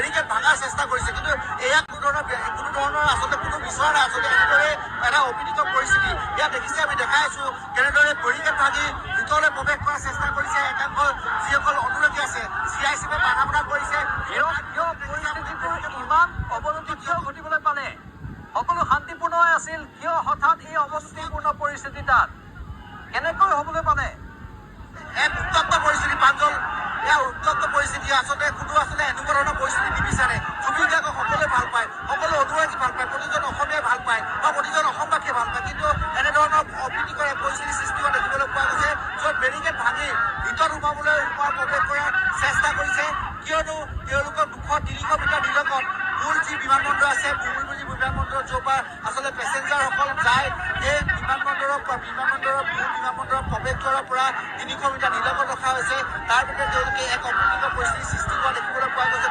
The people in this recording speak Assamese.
বেৰিকেড ভাঙাৰ চেষ্টা কৰিছে, কিন্তু এয়া কোনো ধৰণৰ আচলতে কোনো বিচৰা নাই। আচলতে এনেদৰে এটা অপ্ৰীতিকৰ পৰিস্থিতি ইয়াত দেখিছে, আমি দেখাই আছো কেনেদৰে বেৰিকেড ভাঙি ভিতৰলৈ প্ৰৱেশ কৰাৰ চেষ্টা কৰিছে একাংশ যিসকল অনুৰাগী আছে। CICFে বাধা কৰিছে। ইমান অৱনতি কিয় ঘটিবলৈ পালে? সকলো শান্তিপূৰ্ণ আছিল, কিয় হঠাৎ এই অৱনতিপূৰ্ণ পৰিস্থিতি তাত কেনেকৈ হ'বলৈ পালে? এক উত্তপ্ত পৰিস্থিতি প্ৰাঞ্জল, এয়া উত্তপ্ত পৰিস্থিতি। আচলতে কোনো এনেকুৱা ধৰণৰ পৰিস্থিতি নিবিচাৰে। জুবিনদাক সকলোৱে ভাল পায়, সকলো অনুৰাগী ভাল পায়, প্ৰতিজন অসমীয়াই ভাল পায় বা প্ৰতিজন অসমবাসীয়ে ভাল পায়, কিন্তু এনেধৰণৰ অপ্ৰীতিকৰ পৰিস্থিতি সৃষ্টি হোৱা দেখিবলৈ পোৱা গৈছে, য'ত বেৰিকেড ভাঙি ভিতৰত প্ৰৱেশ কৰাৰ চেষ্টা কৰিছে। কিয়নো তেওঁলোকৰ 200-300 মিটাৰ নিলগত মূল যি বিমানবন্দৰ আছে, বুমুলুলি বিমানবন্দৰ, য'ৰ পৰা আচলতে পেছেঞ্জাৰসকল যায়, এই বিমানবন্দৰৰ প্ৰৱেশ দ্বাৰৰ পৰা 300 মিটাৰ নিলগত ৰখা হৈছে। তাৰ ভিতৰত তেওঁলোকে এক অপ্ৰীতিকৰ পৰিস্থিতি সৃষ্টি হোৱা দেখিবলৈ পোৱা গৈছে।